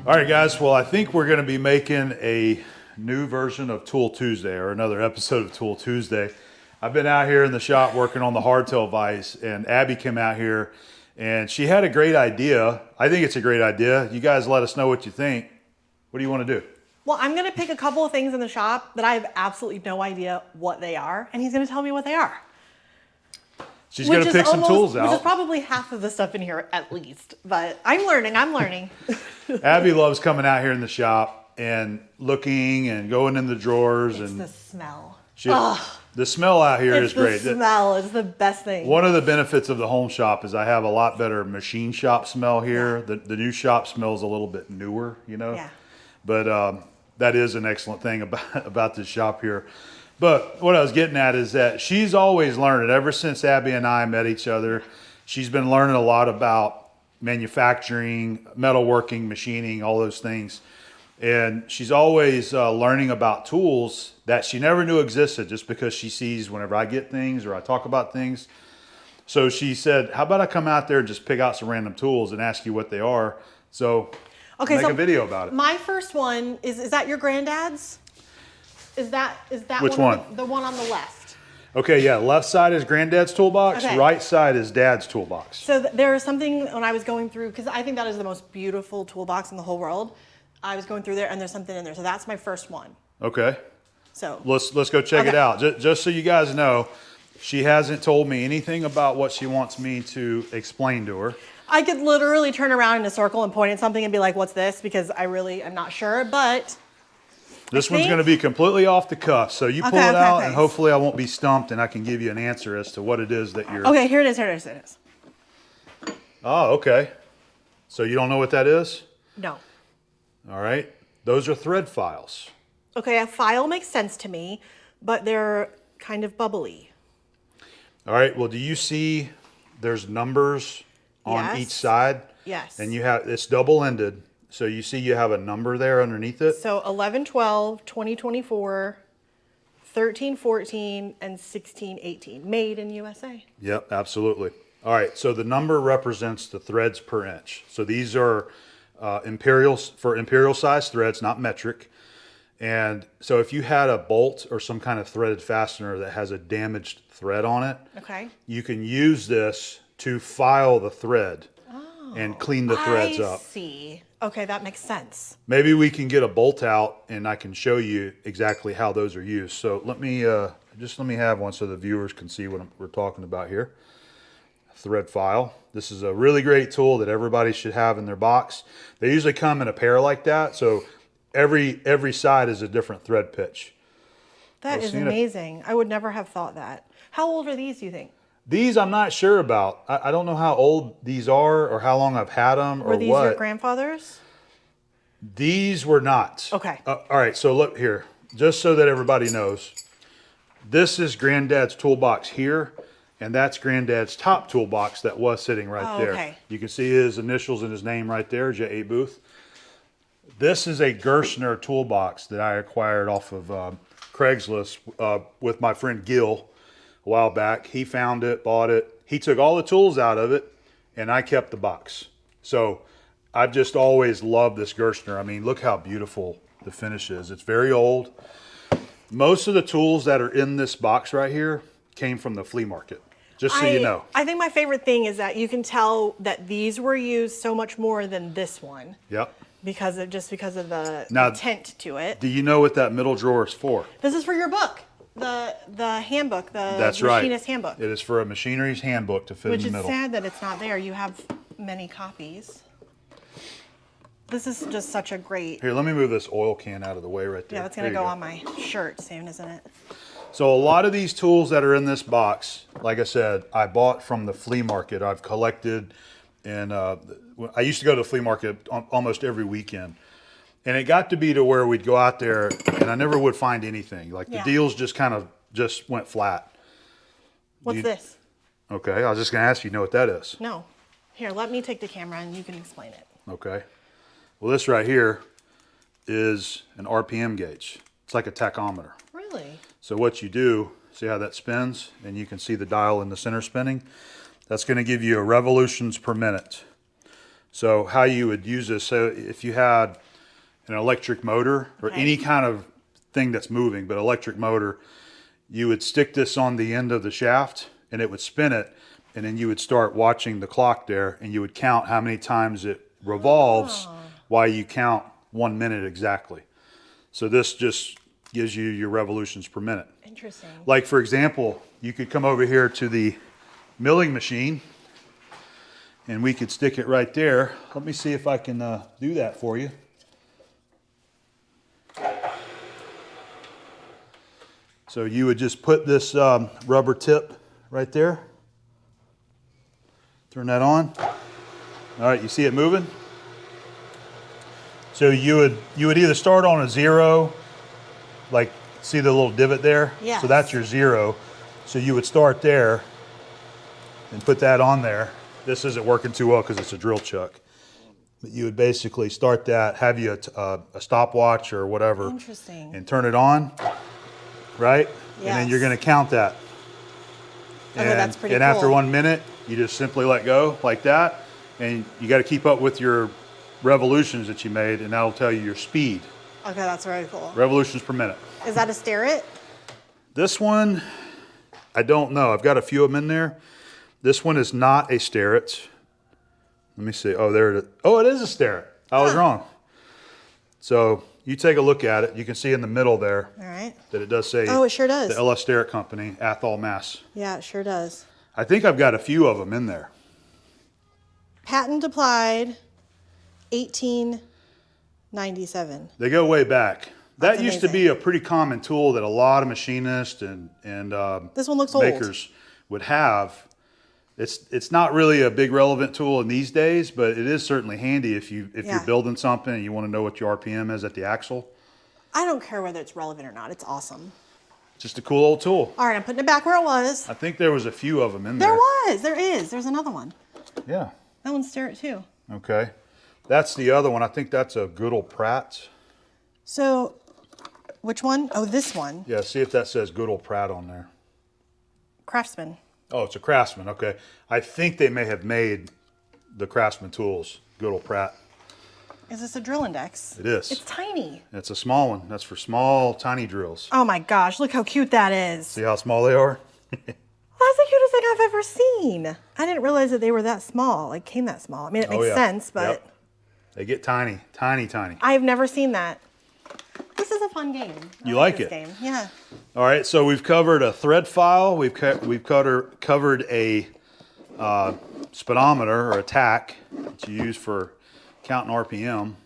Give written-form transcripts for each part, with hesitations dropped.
All right, guys. Well, I think we're going to be making a new version of Tool Tuesday, or another episode of Tool Tuesday. I've been out here in the shop working on the hardtail vise, and Abby came out here and she had a great idea. I think it's a great idea. You guys let us know what you think. What do you want to do? Well, I'm going to pick a couple of things in the shop that I have absolutely no idea what they are, and he's going to tell me what they are. She's going to pick some tools out. Which is probably half of the stuff in here at least, but I'm learning. Abby loves coming out here in the shop and looking and going in the drawers. It's and the smell. The smell out here is great. The smell is the best thing. One of the benefits of the home shop is I have a lot better machine shop smell here. Yeah. The new shop smells a little bit newer, you know? Yeah. But that is an excellent thing about this shop here. But what I was getting at is that she's always learning. Ever since Abby and I met each other, she's been learning a lot about manufacturing, metalworking, machining, all those things. And she's always learning about tools that she never knew existed, just because she sees whenever I get things or I talk about things. So she said, how about I come out there and just pick out some random tools and ask you what they are? So make a video about it. My first one is that your granddad's? Is that Which one? The one on the left. Okay, yeah, left side is Granddad's toolbox, okay. Right side is Dad's toolbox. So there is something when I was going through, because I think that is the most beautiful toolbox in the whole world. I was going through there and there's something in there. So that's my first one. Okay. So let's go check it out. Just so you guys know, she hasn't told me anything about what she wants me to explain to her. I could literally turn around in a circle and point at something and be like, what's this? Because I really am not sure, but this one's going to be completely off the cuff. So you pull it out and hopefully I won't be stumped and I can give you an answer as to what it is that you're... Okay, here it is. Oh, okay. So you don't know what that is? No. All right. Those are thread files. Okay, a file makes sense to me, but they're kind of bubbly. All right. Well, do you see there's numbers on each side? Yes. And it's double-ended. So you see you have a number there underneath it? So 11/12, 2024, 13/14, and 16/18. Made in USA. Yep, absolutely. All right, so the number represents the threads per inch. So these are imperial size threads, not metric. And so if you had a bolt or some kind of threaded fastener that has a damaged thread on it, okay, you can use this to file the thread and clean the threads up. I see. Okay, that makes sense. Maybe we can get a bolt out and I can show you exactly how those are used. So let me have one so the viewers can see what we're talking about here. Thread file. This is a really great tool that everybody should have in their box. They usually come in a pair like that, so every side is a different thread pitch. That is amazing. I would never have thought that. How old are these, do you think? These I'm not sure about. I don't know how old these are or how long I've had them or what. Were these your grandfather's? These were not. Okay. All right, so look here. Just so that everybody knows, this is Granddad's toolbox here, and that's Granddad's top toolbox that was sitting right there. Okay. You can see his initials and his name right there, J.A. Booth. This is a Gerstner toolbox that I acquired off of Craigslist with my friend Gil a while back. He found it, bought it. He took all the tools out of it, and I kept the box. So I've just always loved this Gerstner. I mean, look how beautiful the finish is. It's very old. Most of the tools that are in this box right here came from the flea market, just so you know. I think my favorite thing is that you can tell that these were used so much more than this one. Yep. Because of the tint to it. Do you know what that middle drawer is for? This is for your book. The handbook, That's machinist right. handbook. It is for a machinery's handbook to fit in the middle. Which is sad that it's not there. You have many copies. This is just such a great... Here, let me move this oil can out of the way right there. Yeah, that's going to go on my shirt soon, isn't it? So a lot of these tools that are in this box, like I said, I bought from the flea market. I've collected, and I used to go to the flea market almost every weekend. And it got to be to where we'd go out there and I never would find anything. Like the deals just kind of went flat. What's this? Okay, I was just going to ask you know what that is. No. Here, let me take the camera and you can explain it. Okay. Well, this right here is an RPM gauge. It's like a tachometer. Really? So what you do, see how that spins? And you can see the dial in the center spinning. That's going to give you a revolutions per minute. So how you would use this, so if you had an electric motor or any kind of thing that's moving, but electric motor, you would stick this on the end of the shaft and it would spin it, and then you would start watching the clock there, and you would count how many times it revolves while you count 1 minute exactly. So this just gives you your revolutions per minute. Interesting. Like, for example, you could come over here to the milling machine and we could stick it right there. Let me see if I can do that for you. So you would just put this rubber tip right there. Turn that on. All right, you see it moving? So you would either start on a 0, like see the little divot there? Yes. So that's your 0. So you would start there and put that on there. This isn't working too well because it's a drill chuck. But you would basically start that, have you a stopwatch or whatever. Interesting. And turn it on, right? Yes. And then you're going to count that. Okay, that's pretty cool. After 1 minute, you just simply let go like that. And you got to keep up with your revolutions that you made, and that'll tell you your speed. Okay, that's very cool. Revolutions per minute. Is that a Starrett? This one, I don't know. I've got a few of them in there. This one is not a Starrett. Let me see. Oh, there it is. Oh, it is a Starrett. I was wrong. So you take a look at it. You can see in the middle there. All right. That it does say. Oh, it sure does. The LS Starrett Company, Athol, Mass. Yeah, it sure does. I think I've got a few of them in there. Patent applied, 1897. They go way back. That's That used to be a pretty common tool that a lot of machinists and this one looks makers would have. It's not really a big relevant tool in these days, but it is certainly handy if you're building something and you want to know what your RPM is at the axle. I don't care whether it's relevant or not. It's awesome. Just a cool old tool. All right, I'm putting it back where it was. I think there was a few of them in there. There is. There's another one. Yeah. That one's Starrett too. Okay. That's the other one. I think that's a Goodall Pratt. So, which one? Oh, this one. Yeah, see if that says Goodall Pratt on there. Craftsman. Oh, it's a Craftsman. Okay. I think they may have made the Craftsman tools, Goodall Pratt. Is this a drill index? It is. It's tiny. It's a small one. That's for small, tiny drills. Oh my gosh, look how cute that is. See how small they are? That's the cutest thing I've ever seen. I didn't realize that they were that small, like came that small. I mean, it makes sense, but... Yep. They get tiny, tiny, tiny. I've never seen that. This is a fun game. You like this it? Game. Yeah. All right, so we've covered a thread file. We've covered a speedometer or a tack that you use for counting RPM.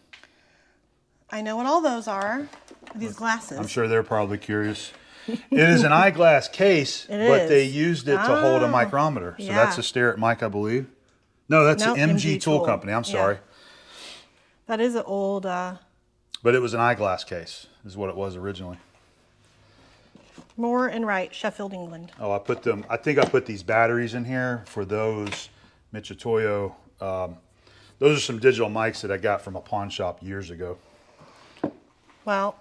I know what all those are. These glasses. I'm sure they're probably curious. It is an eyeglass case, but they used it to hold a micrometer. So that's a Starrett mic, I believe. No, that's an MG Tool Company. I'm sorry. That is an old... But it was an eyeglass case, is what it was originally. Moore and Wright, Sheffield, England. Oh, I think I put these batteries in here for those Michitoyo. Those are some digital mics that I got from a pawn shop years ago. Well,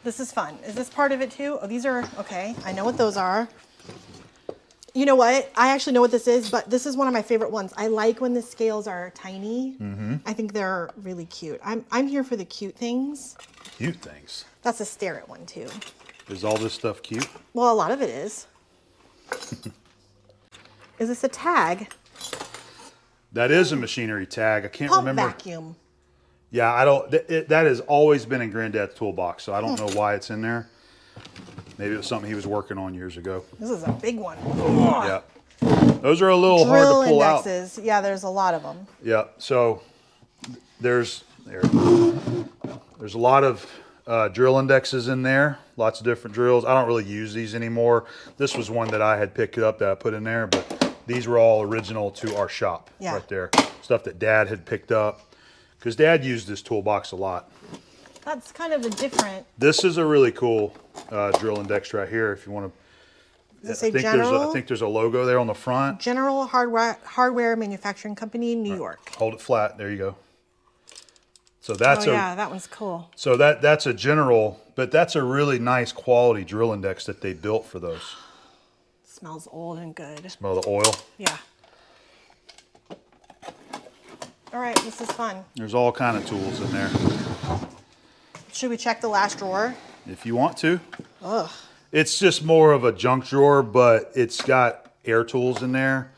this is fun. Is this part of it too? Oh, these are, okay. I know what those are. You know what? I actually know what this is, but this is one of my favorite ones. I like when the scales are tiny. Mm-hmm. I think they're really cute. I'm here for the cute things. Cute things? That's a Starrett one too. Is all this stuff cute? Well, a lot of it is. Is this a tag? That is a machinery tag. I can't Pump remember. Vacuum. Yeah, I don't. That has always been in Granddad's toolbox, so I don't know why it's in there. Maybe it was something he was working on years ago. This is a big one. Yeah, those are a little hard to pull indexes. Out. Yeah, there's a lot of them. Yeah, so there's a lot of drill indexes in there. Lots of different drills. I don't really use these anymore. This was one that I had picked up that I put in there, but these were all original to our shop right there. Stuff that Dad had picked up. Because Dad used this toolbox a lot. That's kind of a different... This is a really cool drill index right here. If you want to... Does it say General? I think there's a logo there on the front. General Hardware Manufacturing Company, New York. Hold it flat. There you go. So that's yeah, that one's cool. So that's a General, but that's a really nice quality drill index that they built for those. Smells old and good. Smell the oil? Yeah. All right, this is fun. There's all kind of tools in there. Should we check the last drawer? If you want to. Ugh. It's just more of a junk drawer, but it's got air tools in there.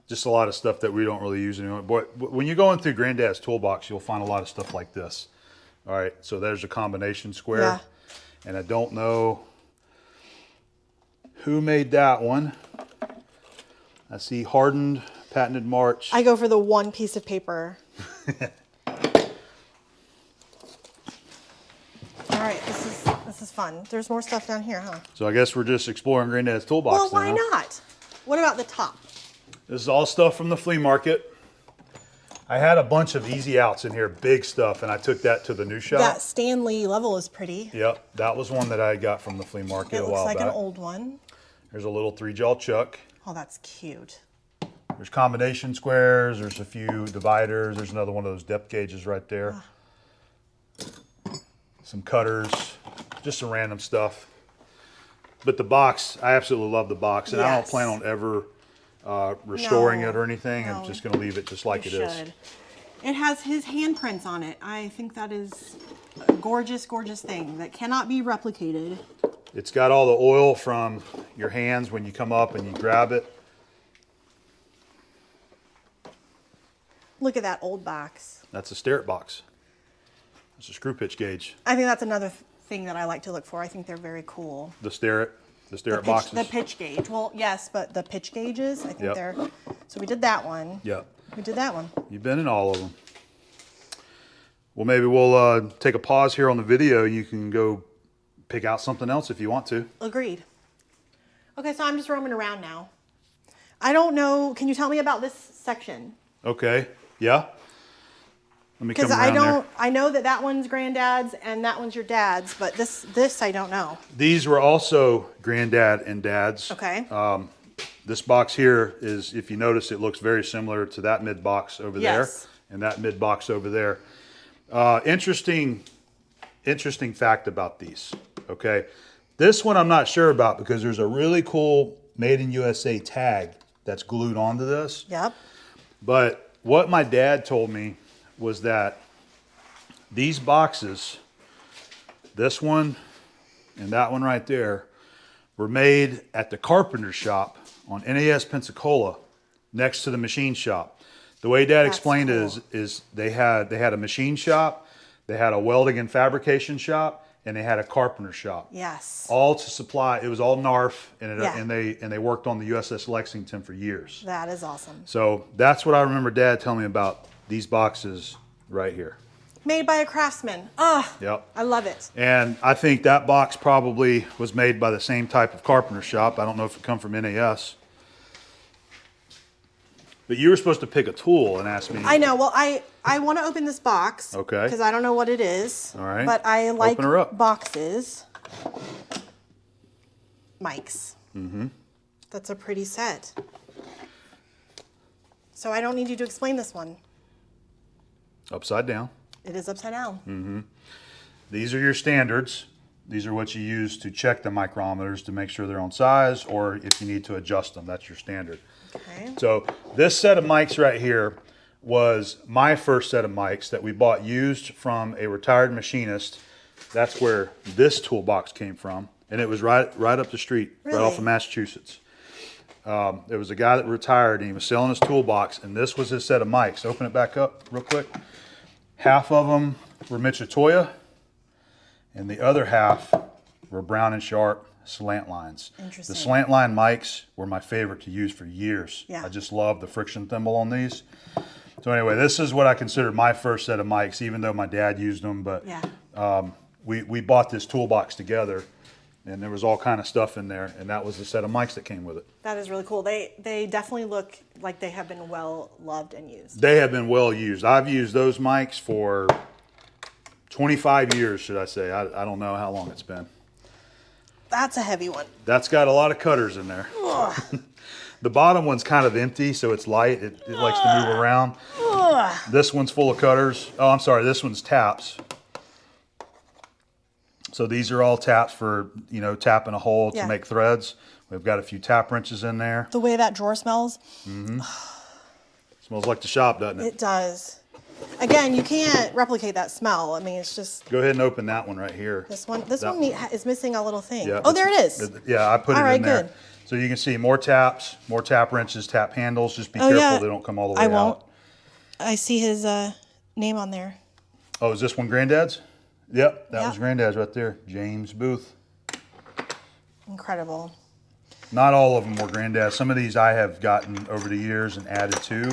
Just a lot of stuff that we don't really use anymore. But when you're going through Granddad's toolbox, you'll find a lot of stuff like this. All right, so there's a combination square. Yeah. And I don't know who made that one. I see hardened, patented March. I go for the one piece of paper. All right, this is fun. There's more stuff down here, huh? So I guess we're just exploring Granddad's toolbox. Well, why now. not? What about the top? This is all stuff from the flea market. I had a bunch of easy outs in here, big stuff, and I took that to the new shop. That Stanley level is pretty. Yep, that was one that I got from the flea market It a looks while like back. an old one. There's a little 3-jaw chuck. Oh, that's cute. There's combination squares. There's a few dividers. There's another one of those depth gauges right there. Some cutters, just some random stuff. But the box, I absolutely love the box, and I don't Yes. plan on ever restoring No, it or anything. I'm no. just going to leave it just like it is. Should. It has his handprints on it. I think that is a gorgeous, gorgeous thing that cannot be replicated. It's got all the oil from your hands when you come up and you grab it. Look at that old box. That's a Starrett box. It's a screw pitch gauge. I think that's another thing that I like to look for. I think they're very cool. The Starrett Pitch, boxes. the pitch gauge. Well, yes, but the pitch gauges, I think Yep. they're... So we did that one. Yep. We did that one. You've been in all of them. Well, maybe we'll take a pause here on the video. You can go pick out something else if you want to. Agreed. Okay, so I'm just roaming around now. I don't know. Can you tell me about this section? Okay. Yeah. Let me come Because around there. I know that that one's granddad's and that one's your dad's, but this I don't know. These were also Granddad and Dad's. Okay. This box here is, if you notice, it looks very similar to that mid box over Yes. there and that mid box over there. Interesting fact about these. Okay. This one I'm not sure about because there's a really cool Made in USA tag that's glued onto this. Yep. But what my dad told me was that these boxes, this one and that one right there, were made at the carpenter shop on NAS Pensacola next to the machine shop. The way Dad That's explained cool. it is they had a machine shop, they had a welding and fabrication shop, and they had a carpenter shop. Yes. All to supply. It was all NARF, and Yeah. and they worked on the USS Lexington for years. That is awesome. So that's what I remember Dad telling me about these boxes right here. Made by a craftsman. Ah, Yep. I love it. And I think that box probably was made by the same type of carpenter shop. I don't know if it come from NAS. But you were supposed to pick a tool and ask me. I know. Well, I want to open this box. Okay. Because I don't know what it is. All right. But I like Open her up. boxes. Mics. Mm-hmm. That's a pretty set. So I don't need you to explain this one. Upside down. It is upside down. These are your standards. These are what you use to check the micrometers to make sure they're on size, or if you need to adjust them, that's your standard. Okay. So this set of mics right here was my first set of mics that we bought used from a retired machinist. That's where this toolbox came from, and it was right up the street, right off of Really? Massachusetts. There was a guy that retired, and he was selling his toolbox, and this was his set of mics. Open it back up real quick. Half of them were Michitoya, and the other half were Brown and Sharp slant lines. Interesting. The slant line mics were my favorite to use for years. Yeah. I just love the friction thimble on these. So anyway, this is what I consider my first set of mics, even though my dad used them. But Yeah. we bought this toolbox together, and there was all kind of stuff in there, and that was the set of mics that came with it. That is really cool. They definitely look like they have been well loved and used. They have been well used. I've used those mics for 25 years, should I say. I don't know how long it's been. That's a heavy one. That's got a lot of cutters in there. The bottom one's kind of empty, so it's light. It likes to move around. This one's full of cutters. Oh, I'm sorry, this one's taps. So these are all taps for, tapping a hole to Yeah. make threads. We've got a few tap wrenches in there. The way that drawer smells, Smells like the shop, doesn't it? it does. Again, you can't replicate that smell. I mean, it's just Go ahead and open that one right here. this one. This That one is missing a little thing. Yeah, Oh, there it is. Yeah, I put All it right, in there. good. So you can see more taps, more tap wrenches, tap handles. Just be Oh, careful yeah. they don't come all the way I won't. out. I see his name on there. Oh, is this one Granddad's? Yep, that Yep. was Granddad's right there. James Booth. Incredible. Not all of them were Granddad's. Some of these I have gotten over the years and added to.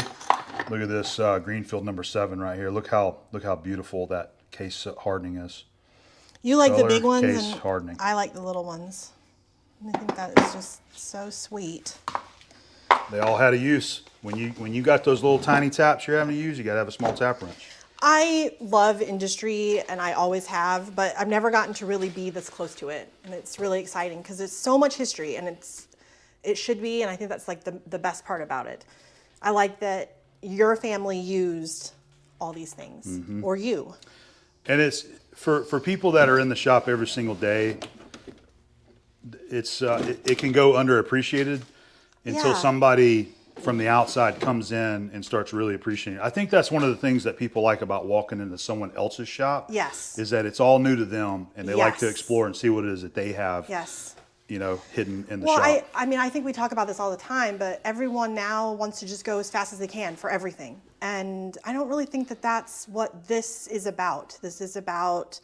Look at this Greenfield number 7 right here. Look how beautiful that case hardening is. You like the Color, big ones, case, and hardening. I like the little ones. I think that is just so sweet. They all had a use. When you got those little tiny taps you're having to use, you got to have a small tap wrench. I love industry, and I always have, but I've never gotten to really be this close to it, and it's really exciting because it's so much history, and it should be, and I think that's like the best part about it. I like that your family used all these things, or you. And it's for people that are in the shop every single day. It's it can go underappreciated until Yeah. somebody from the outside comes in and starts really appreciating it. I think that's one of the things that people like about walking into someone else's shop. Yes. Is that it's all new to them, and they like to Yes. explore and see what it is that they have. Yes. Hidden in the Well, shop. I mean, I think we talk about this all the time, but everyone now wants to just go as fast as they can for everything. And I don't really think that that's what this is about. This is about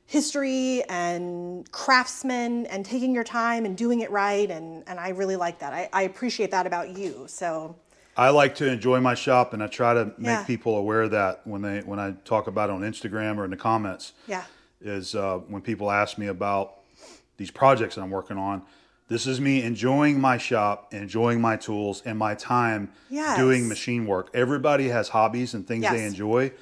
history and craftsmen and taking your time and doing it right. And I really like that. I appreciate that about you. So I like to enjoy my shop, and I try to make Yeah. people aware of that when I talk about it on Instagram or in the comments. yeah, Is when people ask me about these projects that I'm working on. This is me enjoying my shop, enjoying my tools, and my time Yes. doing machine work. Everybody has hobbies and things they Yes. enjoy.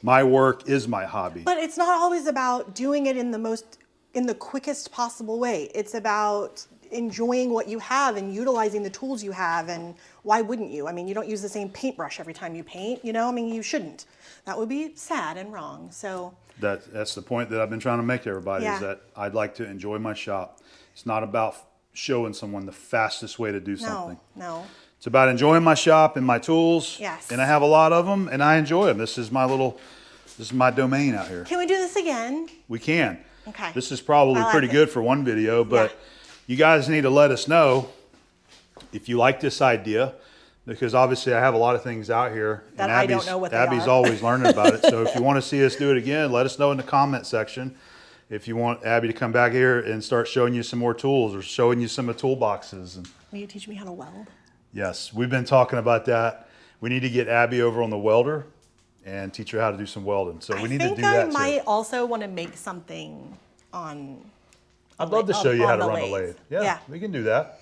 My work is my hobby. but it's not always about doing it in the quickest possible way. It's about enjoying what you have and utilizing the tools you have. And why wouldn't you? I mean, you don't use the same paintbrush every time you paint, I mean, you shouldn't. That would be sad and wrong. So That's the point that I've been trying to make to everybody Yeah. is that I'd like to enjoy my shop. It's not about showing someone the fastest way to do something. no. It's about enjoying my shop and my tools. Yes. And I have a lot of them, and I enjoy them. This is my domain out here. Can we do this again? We can. Okay. This is probably I like pretty it. good for one video, but Yeah. you guys need to let us know if you like this idea, because obviously I have a lot of things out here. That and I don't know what they Abby's are. always learning about it. So if you want to see us do it again, let us know in the comment section. If you want Abby to come back here and start showing you some more tools or showing you some of the toolboxes. And Will you teach me how to weld? yes, we've been talking about that. We need to get Abby over on the welder and teach her how to do some welding. So we need to do I that think I might too. also want to make something on. I'd love to show you how on to the run a lathe. lathe. Yeah, we can do that.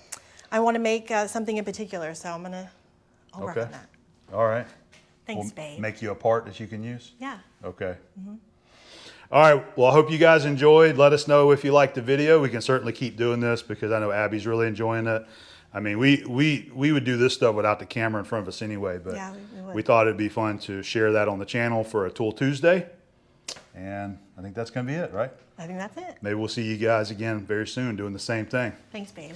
I want to make something in particular, so I'll work Okay. on that. All right. Thanks, We'll babe. make you a part that you can use? Yeah. Okay. All right. Well, I hope you guys enjoyed. Let us know if you liked the video. We can certainly keep doing this because I know Abby's really enjoying it. I mean, we would do this stuff without the camera in front of us anyway, but Yeah, we would. we thought it'd be fun to share that on the channel for a Tool Tuesday. And I think that's going to be it, right? I think that's it. Maybe we'll see you guys again very soon doing the same thing. Thanks, babe.